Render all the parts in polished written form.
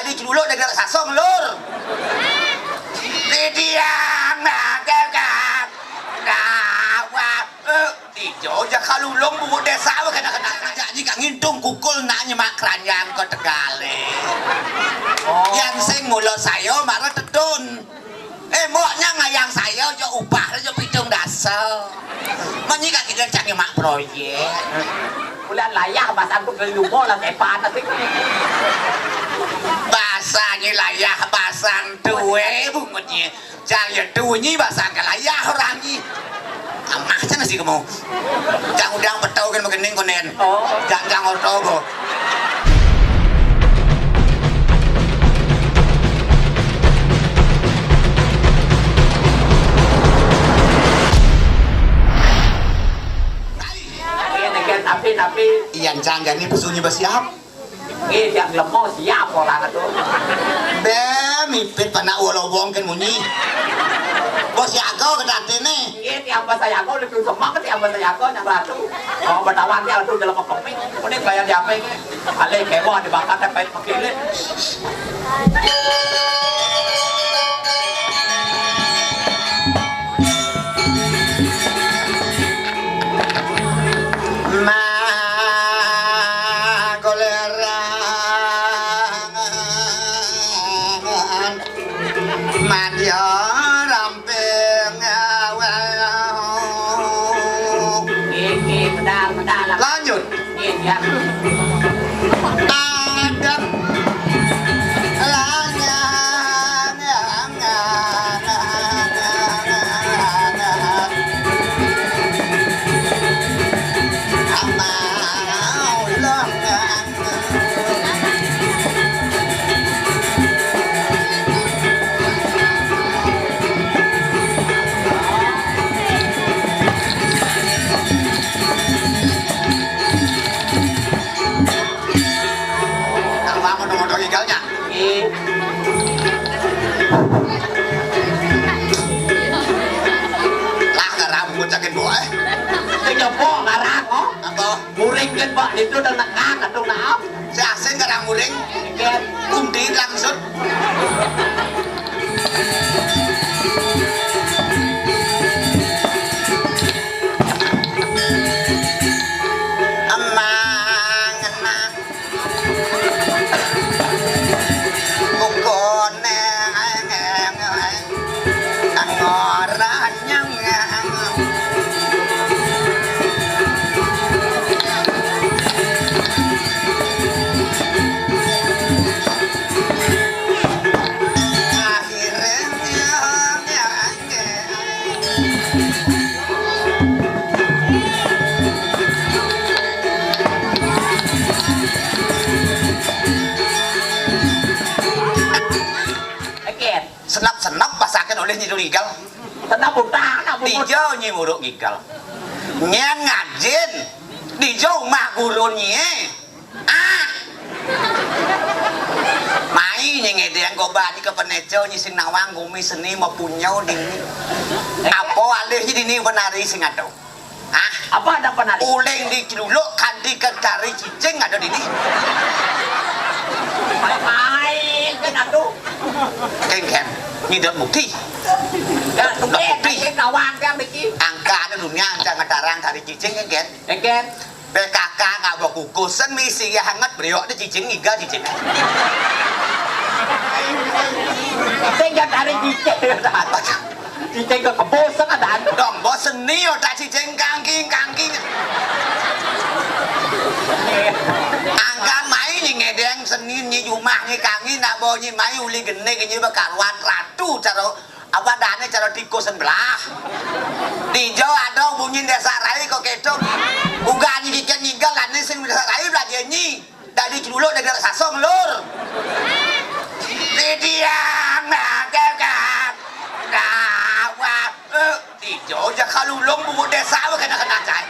dari dulu dari sasong lur. Didiang nak kakak. Kawa Tijo aja kalulung bu desa kena jadi kang ngintung kukul nak nyemak keranyang kau tegale. Yang sing mulo saya marah tetun. Moknya ngayang saya aja ubah aja pitung dasar. Menyika kita cak nyemak proyek. Ulan layak bahasa aku ke lumo lah tepan nanti. Bahasanya layak bahasa duwe bungutnya. Jangan duwe bahasa layak orangnya. Amah sana sih kamu. Jangan udang betau kan begini konen. Jangan otau kok. Tapi Iyan jangan ini pesunyi bersiap. yang lemah siap orang itu. Mipit panak wolobong kan munyi. Bos yago kedatene. Tiap bahasa yago lebih semangat tiap bahasa yago yang ratu. Oh bertawan dia tuh dalam kopi. Ini kayak di apa ini? Ale kewa dibakar sampai pakile. Lanjut. Adab muring kan pak itu udah nakak atau naap si asin karang muring kumdi langsung senap pasakan oleh nyiru gigal senap utang dijo nyimuruk gigal nyen ngajin dijo mah gurunnya mai nyengedeng gobani ke penejo nyising nawang gumi seni mau punyau dini apa alihnya dini penari sing ada apa ada penari uleng di dulu kandi ke kari cicing ada dini main kan aduh ken ngidot bukti bukti nawang kan biki angka ada dunia angka ngedarang kari cicing ken BKK nggak bawa kukusan misi ya hangat beliau ada cicing ngiga cicing tinggal dari cicing cicing ke kebosan ada dong bosen nih udah cicing kangking angka main ngedeng senin nyi rumah nyi kangi nak bawa nyi mai uli gene nyi bakaruan ratu cara apa dane cara tikusen belah di Jawa ada bunyi desa rai kok ketok uga nyi diken nyigal lane sing desa rai belajar nyi dari dulu dari sasong lur didiang nak kakak kawa di Jawa aja kalulung bu desa kena cai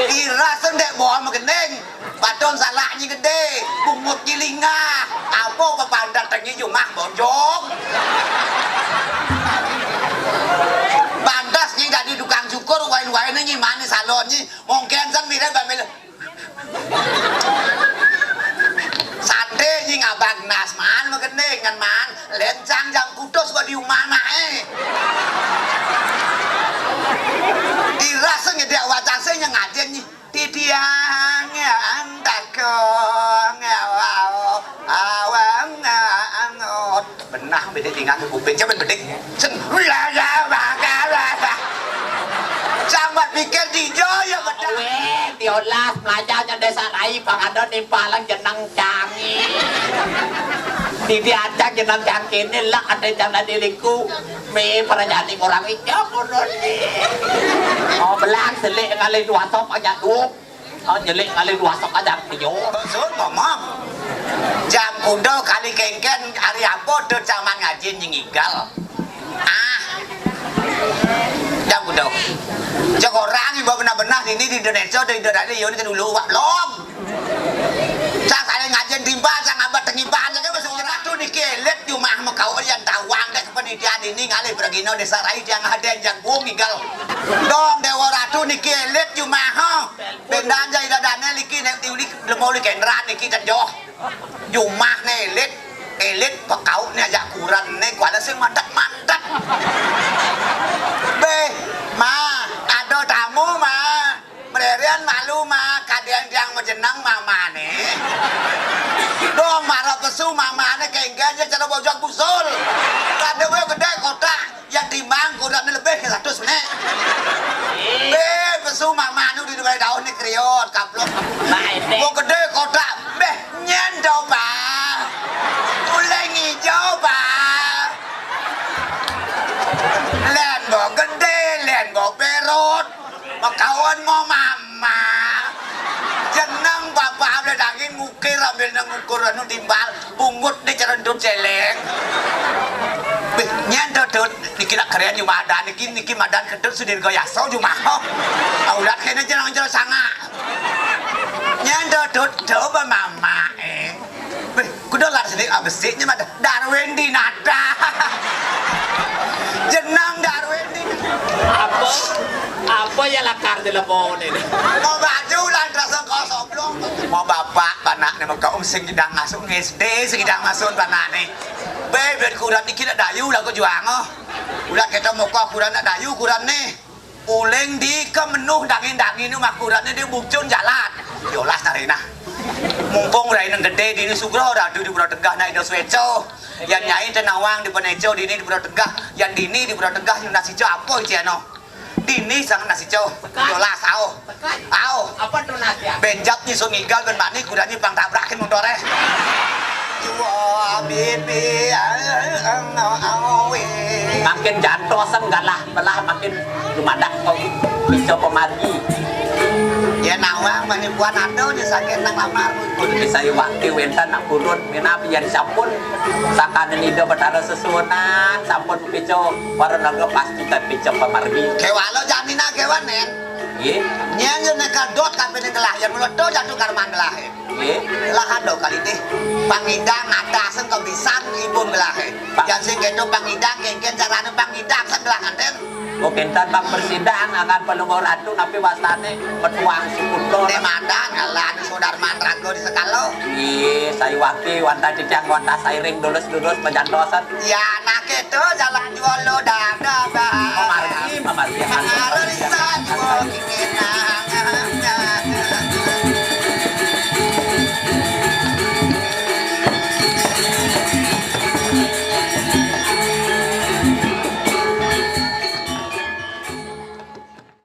Ira sendek bawa mageneng Badon salahnya gede bungut gilinga apa pepandan tengnya jumah bojong bandasnya dari tukang syukur wain-wain ini mana salonnya mungkin san mira bamil sate nying tiang takong awang angot benah beda tinggal ke kuping coba bedik sen sama pikir dijo ya bedah Tiolas pelajarnya desa rai pangada nimpalang jenang cangi di diajak jenang cangi ini lah ada jangan diriku me perajaan orang itu oh belang selik ngalih dua sok aja duk oh jelik ngalih dua sok aja piyo betul ngomong jam kudo kali kengken hari apa tuh zaman ngaji nyingigal jam kudo cek orang ibu benar-benar ini di Indonesia di Indonesia ini kan dulu wak long sang saya ngajen timba sang abad tengiban jadi masuk ratu dikelet di rumah kau yang tawang deh kependidikan ini ngalih bergino desa rai yang ada yang bung igal dong dewa ratu dikelet di rumah bendan jadi dadane liki nek diuli lemau li kendran liki kan joh rumah nih elit pakau nih ajak kurang nih kuala sing mandat ma ada tamu ma mererian malu ma kadian yang menjenang mama nih dong marah pesu mama nih kengkanya cara bojok busul ada gede kota yang dimang kurang lebih ke 100 menit pesu mama nih di daun nih kriot kaplok mau gede kota nyendau pa uleng hijau pa len bo gede len bo perut mau kawan mau mama jenang bapak udah dangin ngukir ambil nang ngukur anu timbal pungut di cerendut celeng nyendot niki nak keren yo madan niki madan kedut sudir goyaso yo mah udah kene jenang jero sanga nyendot coba mama kudu lar sedih abesnya mah Darwendi nada jenang Darwendi apa ya lakar di lemon ini mau baju lantasan kosong belum mau bapak panak nih mau kau sing sedang masuk SD sedang masuk panak nih bebet kurang dikit dayu lah kau juang udah kita mau kau kurang dayu kurang nih uleng di kemenuh dangin itu mah kurangnya dia bukcun jalan yolas narina mumpung udah yang gede di ini sugro udah di Pulau Tegah naik do Sweco yang nyai tenawang di Penejo di ini di Pulau Tegah yang dini di Pulau Tegah yang nasi apa itu ya no dini sang nasi yolas ao apa tuh nasi benjat nih sungigal ben mani kudanya bang tabrakin motornya Jua bibi makin jantosan galah belah makin lumadak kau bisa pemargi ya nawang menipuan ado di sakit nang lamar pun bisa waktu wentan nak kurun mina biar sampun sakanen ida betara sesunan sampun pico warna naga pasti tak pico pemargi kewalo janina kewan nen ye nyanyo nekadot kape negelah yang meledo jatuh karman gelah ye lah do kali teh pangidang ngatasen kebisan ibun gelah yang sing kedo pangidang kengken carane pangidang segelah kanten mungkin tanpa persidangan akan pelungor ratu tapi wasane petuang sukuto di mandan ngalah di Sudarman rago di sekalo iya saya waktu wanta cicang wanta sairing dulus penjantosan ya nak itu jalan jual dada memargi harus jual kinang